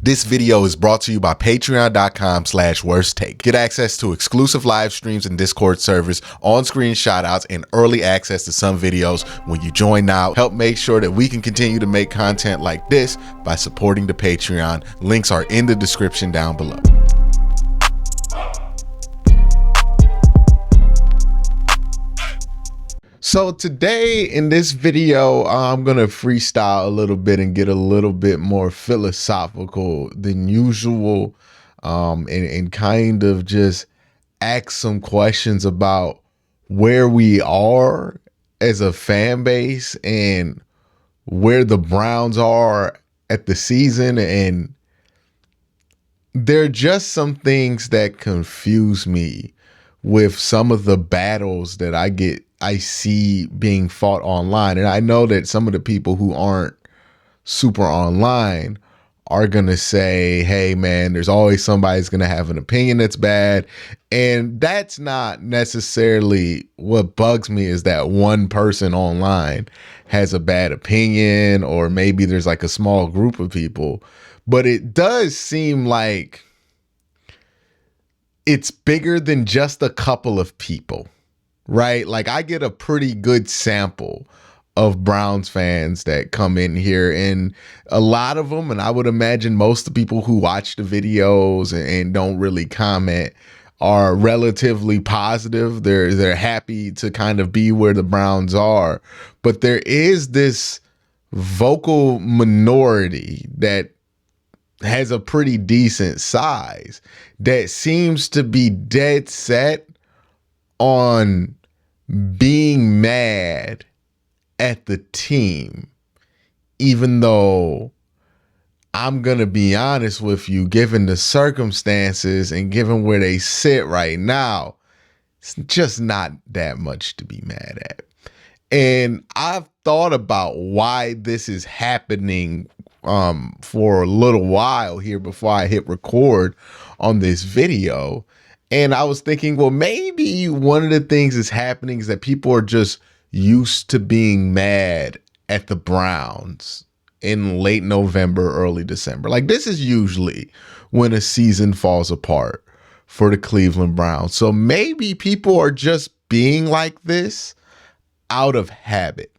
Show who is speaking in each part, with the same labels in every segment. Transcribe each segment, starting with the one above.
Speaker 1: This video is brought to you by patreon.com/worsttake. Get access to exclusive live streams and Discord servers, on-screen shoutouts, and early access to some videos when you join now. Help make sure that we can continue to make content like this by supporting the Patreon. Links are in the description down below. So today in this video, I'm going to freestyle a little bit and get a little bit more philosophical than usual, and kind of just ask some questions about where we are as a fan base and where the Browns are at the season. And there are just some things that confuse me with some of the battles that I see being fought online. And I know that some of the people who aren't super online are going to say, hey man, there's always somebody's going to have an opinion that's bad. And that's not necessarily what bugs me, is that one person online has a bad opinion, or maybe there's like a small group of people, but it does seem like it's bigger than just a couple of people, right? Like I get a pretty good sample of Browns fans that come in here, and a lot of them, and I would imagine most of the people who watch the videos and don't really comment, are relatively positive. They're happy to kind of be where the Browns are. But there is this vocal minority that has a pretty decent size that seems to be dead set on being mad at the team, even though I'm going to be honest with you, given the circumstances and given where they sit right now, it's just not that much to be mad at. And I've thought about why this is happening for a little while here before I hit record on this video. And I was thinking, well, maybe one of the things that's happening is that people are just used to being mad at the Browns in late November, early December. Like this is usually when a season falls apart for the Cleveland Browns. So maybe people are just being like this out of habit.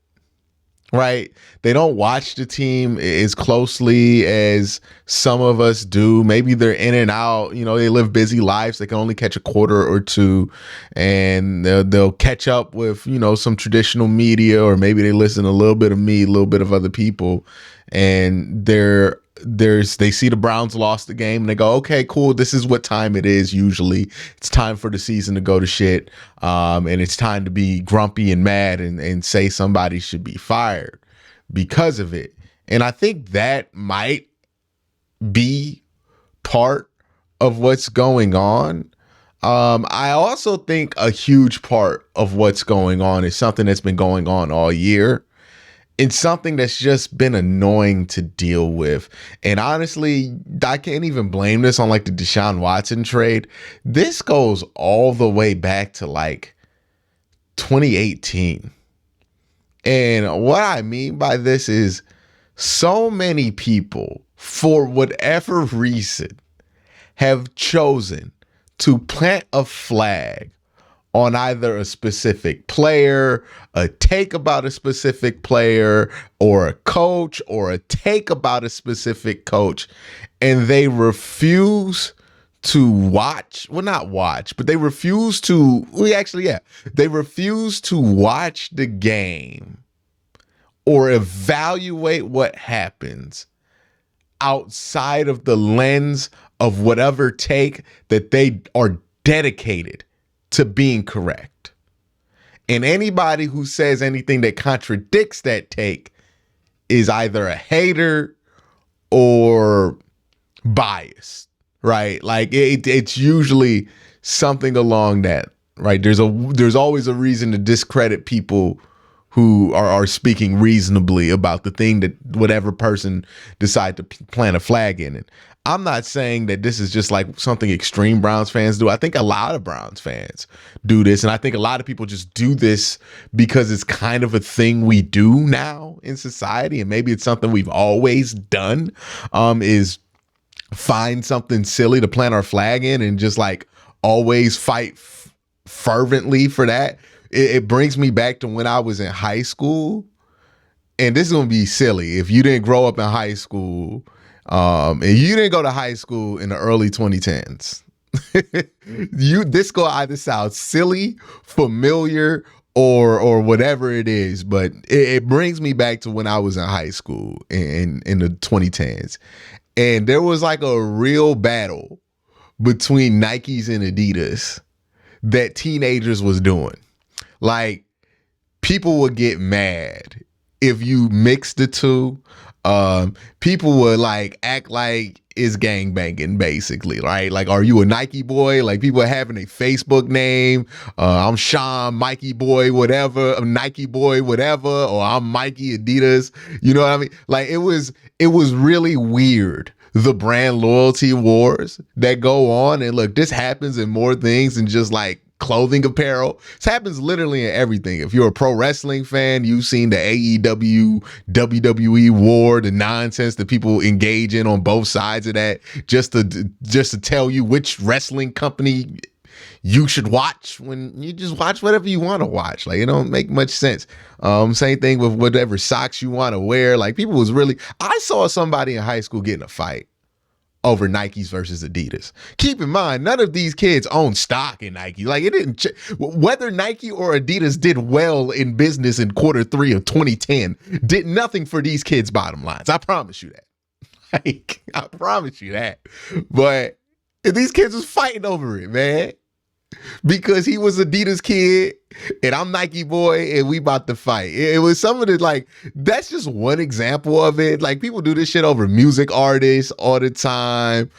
Speaker 1: Right? They don't watch the team as closely as some of us do. Maybe they're in and out. You know, they live busy lives. They can only catch a quarter or two, and they'll catch up with, you know, some traditional media, or maybe they listen to a little bit of me, a little bit of other people, and they see the Browns lost the game and they go, okay, cool. This is what time it is. Usually it's time for the season to go to shit. And it's time to be grumpy and mad and say somebody should be fired because of it. And I think that might be part of what's going on. I also think a huge part of what's going on is something that's been going on all year. It's something that's just been annoying to deal with. And honestly, I can't even blame this on like the Deshaun Watson trade. This goes all the way back to like 2018. And what I mean by this is so many people, for whatever reason, have chosen to plant a flag on either a specific player, a take about a specific player, or a coach, or a take about a specific coach, and they refuse to watch, well, not watch, but they refuse to, they refuse to watch the game or evaluate what happens outside of the lens of whatever take that they are dedicated to being correct. And anybody who says anything that contradicts that take is either a hater or biased, right? Like it's usually something along that, right? There's always a reason to discredit people who are speaking reasonably about the thing that whatever person decide to plant a flag in it. I'm not saying that this is just like something extreme Browns fans do. I think a lot of Browns fans do this. And I think a lot of people just do this because it's kind of a thing we do now in society. And maybe it's something we've always done, is find something silly to plant our flag in and just like always fight fervently for that. It brings me back to when I was in high school. And this is going to be silly if you didn't grow up in high school, and you didn't go to high school in the early 2010s. This go either sound silly, familiar, or whatever it is, but it brings me back to when I was in high school in the 2010s. And there was like a real battle between Nikes and Adidas that teenagers was doing. Like, people would get mad if you mix the two. People would like act like it's gangbanging, basically, right? Like, are you a Nike boy? Like, people are having a Facebook name. I'm Sean Mikey boy, whatever. I'm Nike boy, whatever. Or I'm Mikey Adidas. You know what I mean? Like, it was really weird, the brand loyalty wars that go on. And look, this happens in more things than just like clothing apparel. This happens literally in everything. If you're a pro wrestling fan, you've seen the AEW, WWE war, the nonsense that people engage in on both sides of that, just to tell you which wrestling company you should watch when you just watch whatever you want to watch. Like, it don't make much sense. Same thing with whatever socks you want to wear. Like, people was really, I saw somebody in high school get in a fight over Nikes versus Adidas. Keep in mind, none of these kids own stock in Nike. Like, it didn't, whether Nike or Adidas did well in business in Q3 of 2010 did nothing for these kids' bottom lines. I promise you that. Like, I promise you that. But these kids was fighting over it, man. Because he was Adidas kid and I'm Nike boy and we about to fight. It was some of the, like, that's just one example of it. Like, people do this shit over music artists all the time.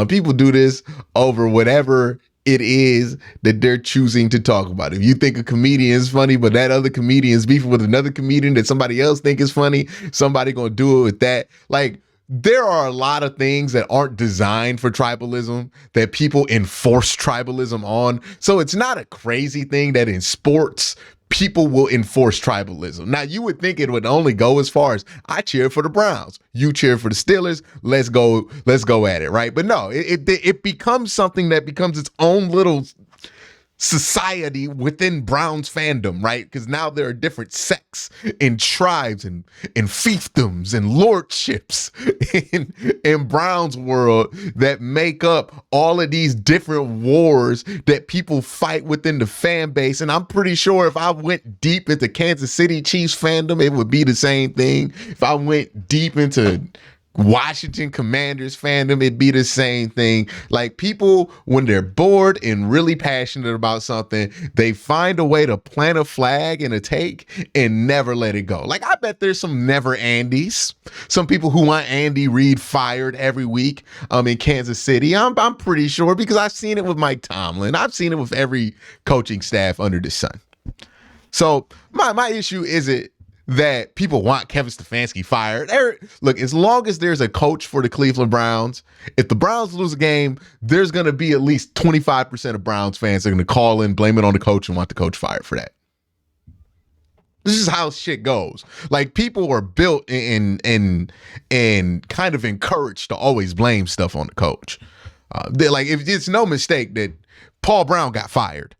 Speaker 1: People do this over whatever it is that they're choosing to talk about. If you think a comedian is funny, but that other comedian is beefing with another comedian that somebody else think is funny, somebody gonna do it with that. Like, there are a lot of things that aren't designed for tribalism that people enforce tribalism on. So it's not a crazy thing that in sports, people will enforce tribalism. Now, you would think it would only go as far as, I cheer for the Browns, you cheer for the Steelers, let's go at it, right? But no, it becomes something that becomes its own little society within Browns fandom, right? Because now there are different sects and tribes and fiefdoms and lordships in Browns world that make up all of these different wars that people fight within the fan base. And I'm pretty sure if I went deep into Kansas City Chiefs fandom, it would be the same thing. If I went deep into Washington Commanders fandom, it'd be the same thing. Like, people, when they're bored and really passionate about something, they find a way to plant a flag and a take and never let it go. Like, I bet there's some never Andys, some people who want Andy Reid fired every week in Kansas City. I'm pretty sure, because I've seen it with Mike Tomlin. I've seen it with every coaching staff under the sun. So my issue isn't that people want Kevin Stefanski fired. Look, as long as there's a coach for the Cleveland Browns, if the Browns lose a game, there's going to be at least 25% of Browns fans that are going to call in, blame it on the coach, and want the coach fired for that. This is how shit goes. Like, people are built and kind of encouraged to always blame stuff on the coach. They're like, if it's no mistake that Paul Brown got fired,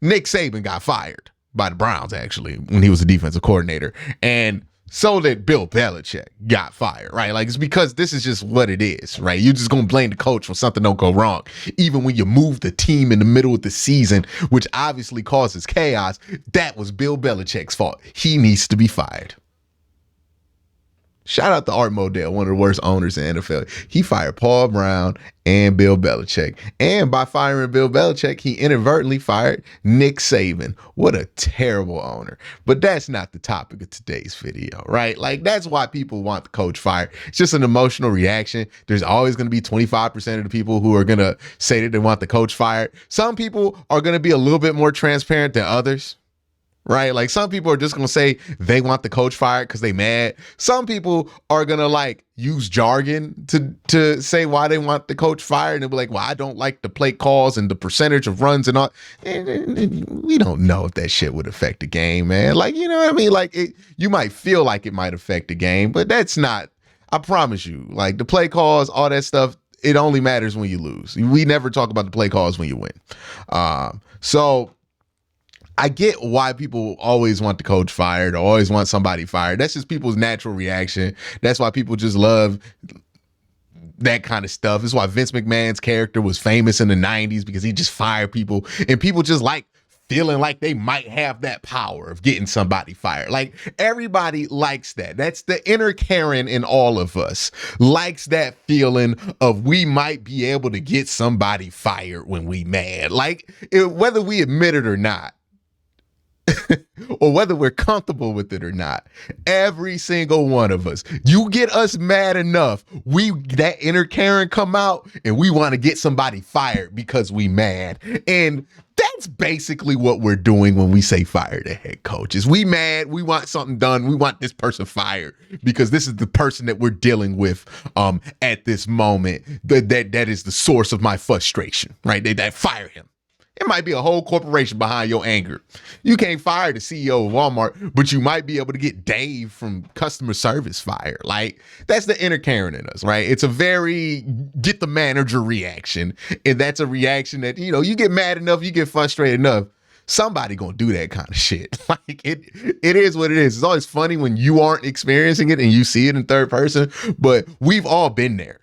Speaker 1: Nick Saban got fired by the Browns, actually, when he was the defensive coordinator. And so that Bill Belichick got fired, right? Like, it's because this is just what it is, right? You're just going to blame the coach when something don't go wrong. Even when you move the team in the middle of the season, which obviously causes chaos, that was Bill Belichick's fault. He needs to be fired. Shout out to Art Modell, one of the worst owners in the NFL. He fired Paul Brown and Bill Belichick. And by firing Bill Belichick, he inadvertently fired Nick Saban. What a terrible owner. But that's not the topic of today's video, right? Like, that's why people want the coach fired. It's just an emotional reaction. There's always going to be 25% of the people who are going to say that they want the coach fired. Some people are going to be a little bit more transparent than others. Right? Like, some people are just going to say they want the coach fired because they mad. Some people are going to like use jargon to say why they want the coach fired. And they'll be like, well, I don't like the play calls and the percentage of runs and all. And we don't know if that shit would affect the game, man. Like, you know what I mean? Like, you might feel like it might affect the game, but that's not, I promise you, like the play calls, all that stuff, it only matters when you lose. We never talk about the play calls when you win. So I get why people always want the coach fired or always want somebody fired. That's just people's natural reaction. That's why people just love that kind of stuff. This is why Vince McMahon's character was famous in the 90s, because he just fired people, and people just like feeling like they might have that power of getting somebody fired. Like everybody likes that. That's the inner Karen in all of us, likes that feeling of we might be able to get somebody fired when we mad. Like whether we admit it or not, or whether we're comfortable with it or not, every single one of us, you get us mad enough, that inner Karen come out and we want to get somebody fired because we mad. And that's basically what we're doing when we say fire the head coach. Is we mad, we want something done, we want this person fired because this is the person that we're dealing with at this moment. That is the source of my frustration, right? That fire him. It might be a whole corporation behind your anger. You can't fire the CEO of Walmart, but you might be able to get Dave from customer service fired. Like, that's the inner Karen in us, right? It's a very get the manager reaction. And that's a reaction that, you get mad enough, you get frustrated enough, somebody gonna do that kind of shit. Like, it is what it is. It's always funny when you aren't experiencing it and you see it in third person, but we've all been there.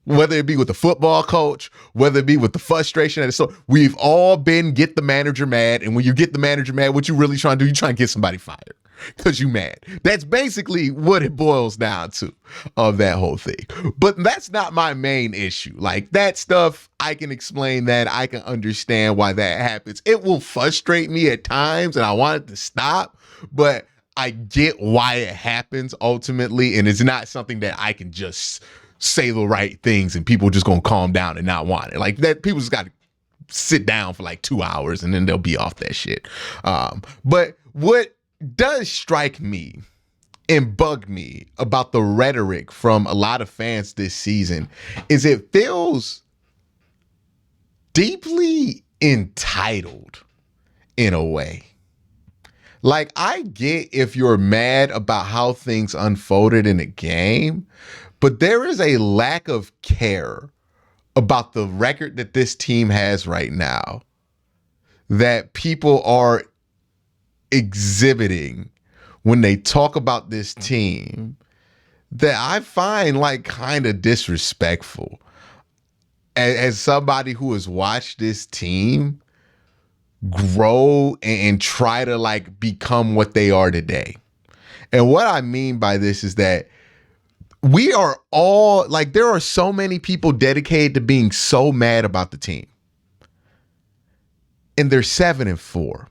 Speaker 1: Whether it be with the football coach, whether it be with the frustration at the store, we've all been get the manager mad. And when you get the manager mad, what you really trying to do, you trying to get somebody fired because you mad. That's basically what it boils down to of that whole thing. But that's not my main issue. Like that stuff, I can explain that. I can understand why that happens. It will frustrate me at times and I want it to stop, but I get why it happens ultimately. And it's not something that I can just say the right things and people just gonna calm down and not want it. Like that, people just got to sit down for like 2 hours and then they'll be off that shit. But what does strike me and bug me about the rhetoric from a lot of fans this season is it feels deeply entitled in a way. Like, I get if you're mad about how things unfolded in a game, but there is a lack of care about the record that this team has right now that people are exhibiting when they talk about this team that I find like kind of disrespectful. As somebody who has watched this team grow and try to like become what they are today. And what I mean by this is that we are all like, there are so many people dedicated to being so mad about the team. And they're 7-4.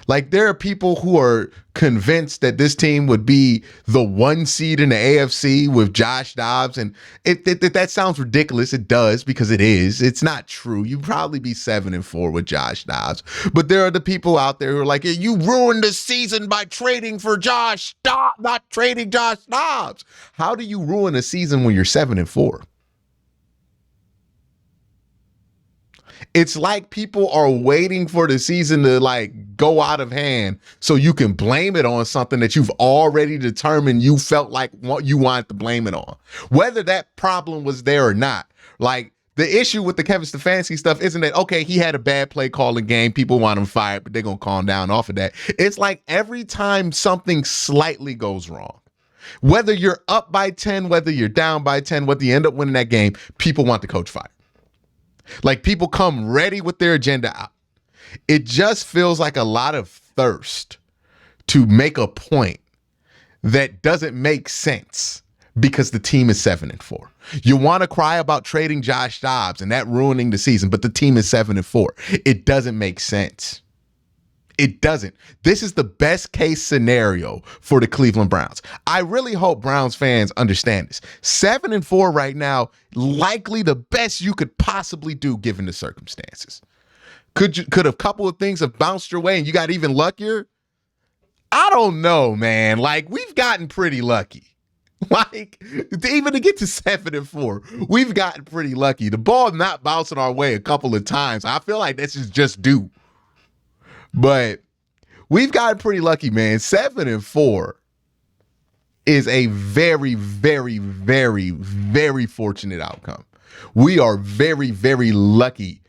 Speaker 1: Like, there are people who are convinced that this team would be the 1 seed in the AFC with Josh Dobbs. And that sounds ridiculous. It does, because it is. It's not true. You'd probably be 7-4 with Josh Dobbs. But there are the people out there who are like, you ruined the season by trading for Josh Dobbs, not trading Josh Dobbs. How do you ruin a season when you're 7-4? It's like people are waiting for the season to like go out of hand so you can blame it on something that you've already determined you felt like what you wanted to blame it on, whether that problem was there or not. Like, the issue with the Kevin Stefanski stuff isn't that, okay, he had a bad play calling game, people want him fired, but they're going to calm down off of that. It's like every time something slightly goes wrong, whether you're up by 10, whether you're down by 10, whether you end up winning that game, people want the coach fired. Like, people come ready with their agenda out. It just feels like a lot of thirst to make a point that doesn't make sense because the team is 7-4. You want to cry about trading Josh Dobbs and that ruining the season, but the team is 7-4. It doesn't make sense. It doesn't. This is the best case scenario for the Cleveland Browns. I really hope Browns fans understand this. 7-4 right now, likely the best you could possibly do given the circumstances. Could a couple of things have bounced your way and you got even luckier? I don't know, man. Like, we've gotten pretty lucky. Like, even to get to 7-4, we've gotten pretty lucky. The ball not bouncing our way a couple of times. I feel like this is just due. But we've gotten pretty lucky, man. 7-4 is a very, very, very, very fortunate outcome. We are very, very lucky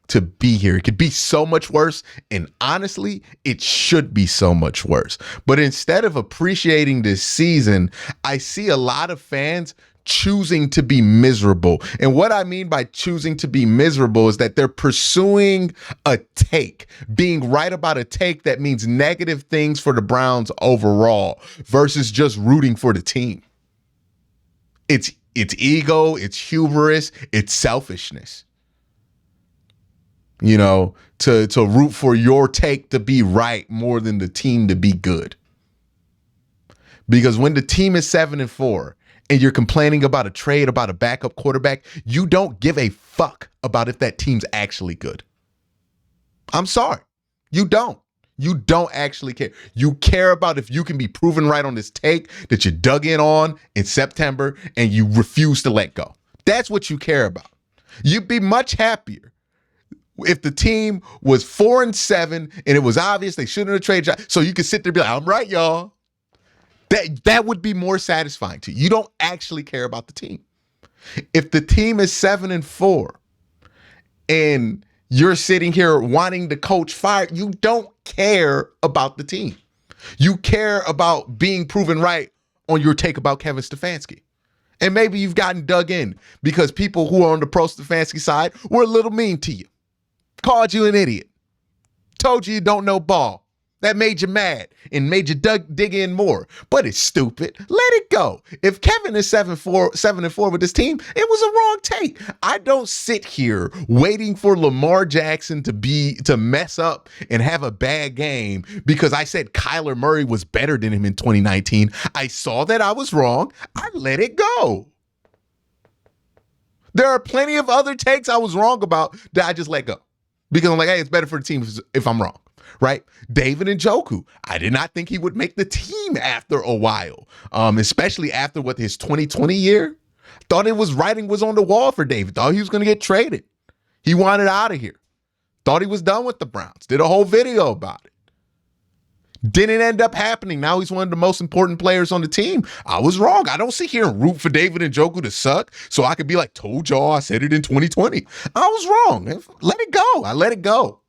Speaker 1: to be here. It could be so much worse. And honestly, it should be so much worse. But instead of appreciating this season, I see a lot of fans choosing to be miserable. And what I mean by choosing to be miserable is that they're pursuing a take, being right about a take that means negative things for the Browns overall versus just rooting for the team. It's ego, it's hubris, it's selfishness. You know, to root for your take to be right more than the team to be good. Because when the team is 7-4 and you're complaining about a trade, about a backup quarterback, you don't give a fuck about if that team's actually good. I'm sorry. You don't. You don't actually care. You care about if you can be proven right on this take that you dug in September and you refuse to let go. That's what you care about. You'd be much happier if the team was 4-7 and it was obvious they shouldn't have traded, so you could sit there and be like, I'm right, y'all. That would be more satisfying to you. You don't actually care about the team. If the team is 7-4 and you're sitting here wanting the coach fired, you don't care about the team. You care about being proven right on your take about Kevin Stefanski. And maybe you've gotten dug in because people who are on the pro-Stefanski side were a little mean to you. Called you an idiot. Told you don't know ball. That made you mad and made you dig in more. But it's stupid. Let it go. If Kevin is 7-4 with this team, it was a wrong take. I don't sit here waiting for Lamar Jackson to mess up and have a bad game because I said Kyler Murray was better than him in 2019. I saw that I was wrong. I let it go. There are plenty of other takes I was wrong about that I just let go. Because I'm like, hey, it's better for the team if I'm wrong. Right? David Njoku. I did not think he would make the team after a while, especially after his 2020 year. Thought writing was on the wall for David. Thought he was going to get traded. He wanted out of here. Thought he was done with the Browns. Did a whole video about it. Didn't end up happening. Now he's one of the most important players on the team. I was wrong. I don't sit here and root for David Njoku to suck so I could be like, told y'all I said it in 2020. I was wrong. Let it go. I let it go.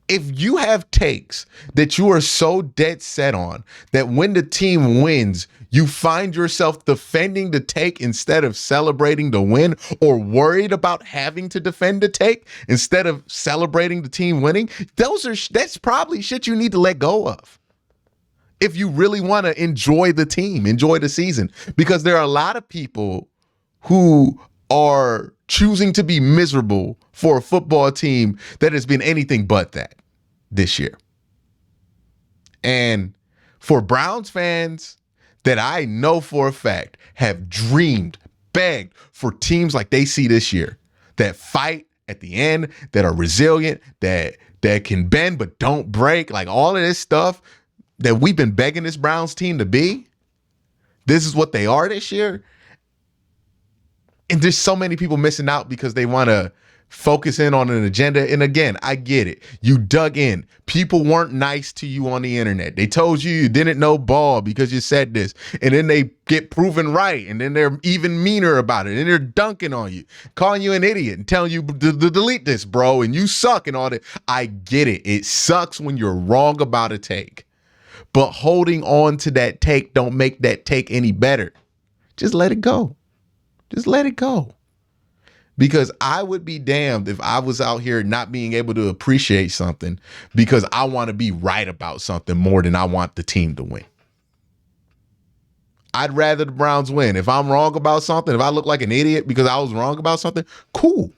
Speaker 1: If you have takes that you are so dead set on that when the team wins, you find yourself defending the take instead of celebrating the win, or worried about having to defend the take instead of celebrating the team winning, that's probably shit you need to let go of. If you really want to enjoy the team, enjoy the season, because there are a lot of people who are choosing to be miserable for a football team that has been anything but that this year. And for Browns fans that I know for a fact have dreamed, begged for teams like they see this year, that fight at the end, that are resilient, that can bend but don't break, like all of this stuff that we've been begging this Browns team to be, this is what they are this year. And there's so many people missing out because they want to focus in on an agenda. And again, I get it. You dug in. People weren't nice to you on the internet. They told you didn't know ball because you said this. And then they get proven right. And then they're even meaner about it. And they're dunking on you, calling you an idiot and telling you to delete this, bro. And you suck and all that. I get it. It sucks when you're wrong about a take. But holding on to that take don't make that take any better. Just let it go. Just let it go. Because I would be damned if I was out here not being able to appreciate something because I want to be right about something more than I want the team to win. I'd rather the Browns win. If I'm wrong about something, if I look like an idiot because I was wrong about something, cool.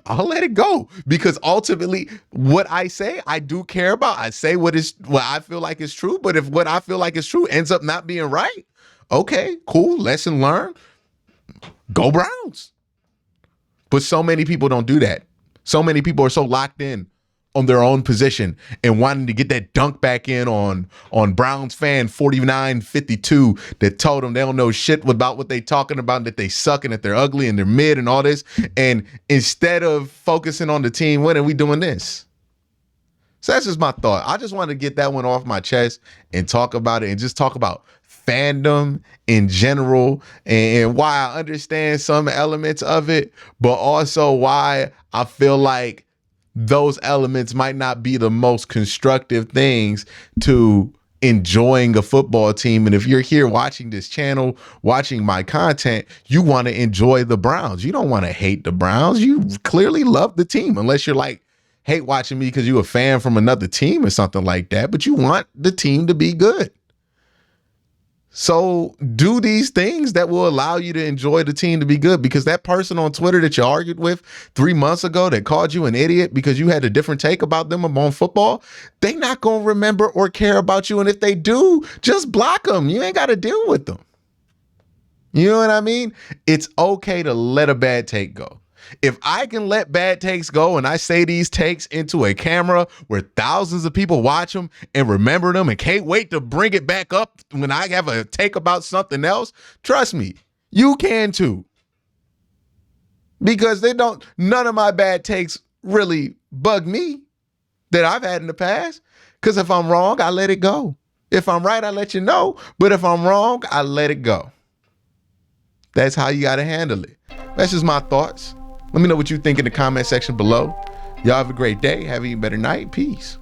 Speaker 1: I'll let it go because ultimately what I say, I do care about. I say what I feel like is true. But if what I feel like is true ends up not being right, okay, cool. Lesson learned. Go Browns. But so many people don't do that. So many people are so locked in on their own position and wanting to get that dunk back in on Browns fan 4952 that told them they don't know shit about what they talking about, that they suck and that they're ugly and they're mid and all this. And instead of focusing on the team winning, we doing this. So that's just my thought. I just wanted to get that one off my chest and talk about it and just talk about fandom in general and why I understand some elements of it, but also why I feel like those elements might not be the most constructive things to enjoying a football team. And if you're here watching this channel, watching my content, you want to enjoy the Browns. You don't want to hate the Browns. You clearly love the team, unless you're like, hate watching me because you're a fan from another team or something like that, but you want the team to be good. So do these things that will allow you to enjoy the team to be good, because that person on Twitter that you argued with 3 months ago that called you an idiot because you had a different take about them on football, they not going to remember or care about you. And if they do, just block them. You ain't got to deal with them. You know what I mean? It's okay to let a bad take go. If I can let bad takes go and I say these takes into a camera where thousands of people watch them and remember them and can't wait to bring it back up when I have a take about something else, trust me, you can too. Because none of my bad takes really bug me that I've had in the past. Because if I'm wrong, I let it go. If I'm right, I let you know. But if I'm wrong, I let it go. That's how you got to handle it. That's just my thoughts. Let me know what you think in the comment section below. Y'all have a great day. Have an even better night. Peace.